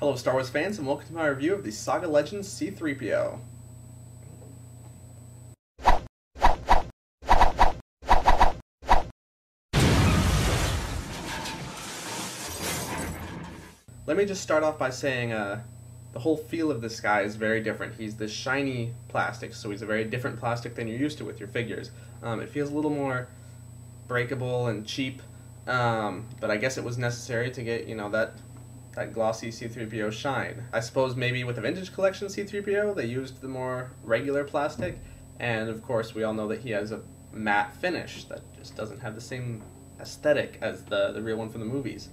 Hello Star Wars fans, and welcome to my review of the Saga Legends C-3PO. Let me just start off by saying the whole feel of this guy is very different. He's this shiny plastic, so he's a very different plastic than you're used to with your figures. It feels a little more breakable and cheap, but I guess it was necessary to get, that glossy C-3PO shine. I suppose maybe with the vintage collection C-3PO they used the more regular plastic, and of course we all know that he has a matte finish that just doesn't have the same aesthetic as the real one from the movies.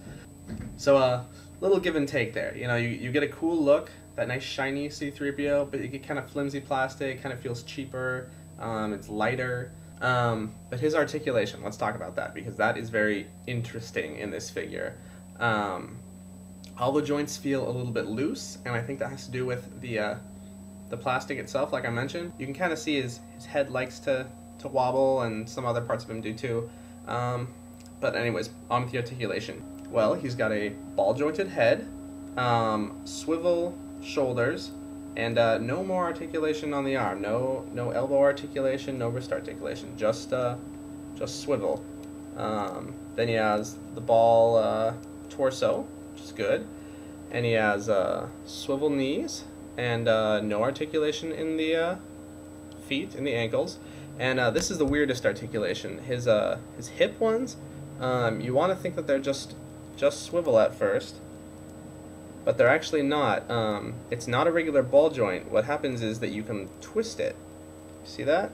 So little give and take there. You get a cool look, that nice shiny C-3PO, but you get kind of flimsy plastic, kind of feels cheaper, it's lighter. But his articulation, let's talk about that, because that is very interesting in this figure. All the joints feel a little bit loose, and I think that has to do with the plastic itself, like I mentioned. You can kind of see his head likes to wobble, and some other parts of him do too. But anyways, on with the articulation. Well, he's got a ball-jointed head, swivel shoulders, and no more articulation on the arm. No elbow articulation, no wrist articulation. Just swivel. Then he has the ball torso, which is good, and he has swivel knees and no articulation in the feet, in the ankles. And this is the weirdest articulation. His hip ones, you want to think that they're just swivel at first, but they're actually not. It's not a regular ball joint. What happens is that you can twist it. See that?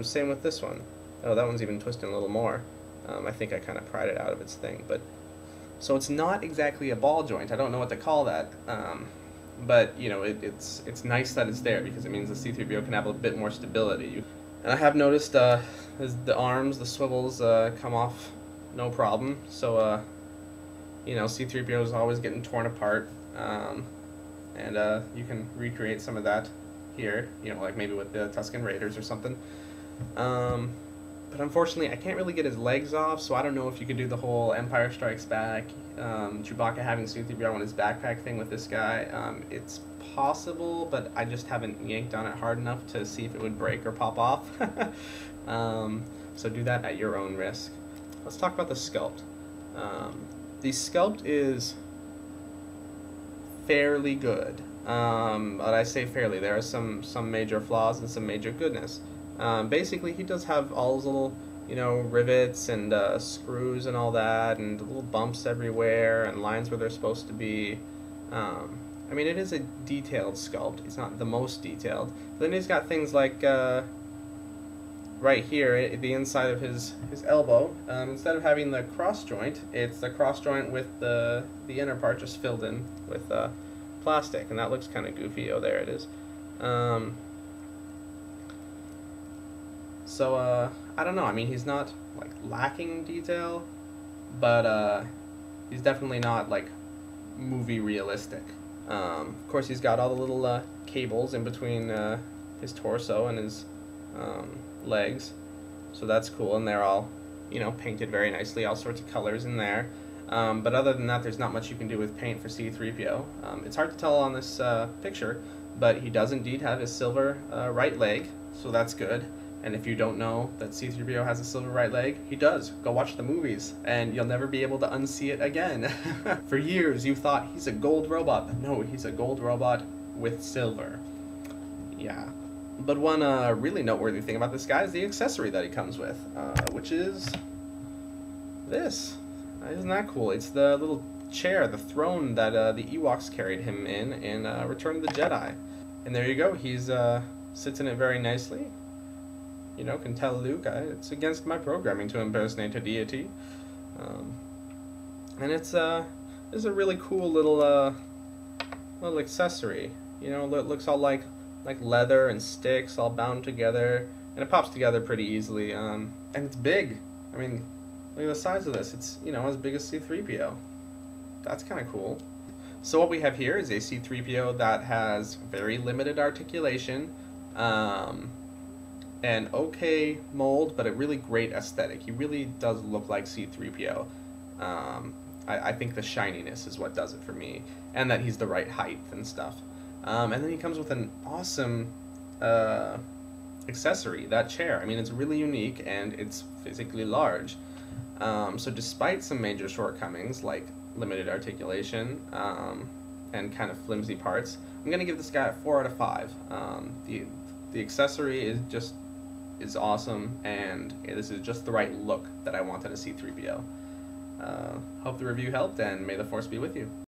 Same with this one. Oh, that one's even twisting a little more. I think I kind of pried it out of its thing, but so it's not exactly a ball joint. I don't know what to call that, but it's nice that it's there, because it means the C-3PO can have a bit more stability. And I have noticed the arms, the swivels come off no problem. So C-3PO is always getting torn apart, and you can recreate some of that here, like maybe with the Tusken Raiders or something. But unfortunately, I can't really get his legs off, so I don't know if you could do the whole Empire Strikes Back, Chewbacca having C-3PO on his backpack thing with this guy. It's possible, but I just haven't yanked on it hard enough to see if it would break or pop off. So do that at your own risk. Let's talk about the sculpt. The sculpt is fairly good, but I say fairly. There are some major flaws and some major goodness. Basically, he does have all his little, rivets and screws and all that, and little bumps everywhere, and lines where they're supposed to be. I mean, it is a detailed sculpt. It's not the most detailed. But then he's got things like right here, the inside of his elbow. Instead of having the cross joint, it's the cross joint with the inner part just filled in with plastic, and that looks kind of goofy. Oh, there it is. So I don't know. I mean, he's not like lacking detail, but he's definitely not like movie realistic. Of course, he's got all the little cables in between his torso and his legs, so that's cool, and they're all painted very nicely, all sorts of colors in there. But other than that, there's not much you can do with paint for C-3PO. It's hard to tell on this picture, but he does indeed have his silver right leg, so that's good. And if you don't know that C-3PO has a silver right leg, he does. Go watch the movies, and you'll never be able to unsee it again. For years, you thought he's a gold robot, but no, he's a gold robot with silver. Yeah. But one really noteworthy thing about this guy is the accessory that he comes with, which is this. Isn't that cool? It's the little chair, the throne that the Ewoks carried him in Return of the Jedi. And there you go. He's sits in it very nicely. Can tell Luke it's against my programming to impersonate a deity. And it's a really cool little accessory. It looks all like leather and sticks all bound together, and it pops together pretty easily. And it's big. I mean, look at the size of this. It's as big as C-3PO. That's kind of cool. So what we have here is a C-3PO that has very limited articulation, and okay mold, but a really great aesthetic. He really does look like C-3PO. I think the shininess is what does it for me, and that he's the right height and stuff. And then he comes with an awesome accessory, that chair. I mean, it's really unique and it's physically large. So despite some major shortcomings like limited articulation and kind of flimsy parts, I'm gonna give this guy a 4 out of 5. The accessory is awesome, and this is just the right look that I want in a C-3PO. Hope the review helped, and may the Force be with you.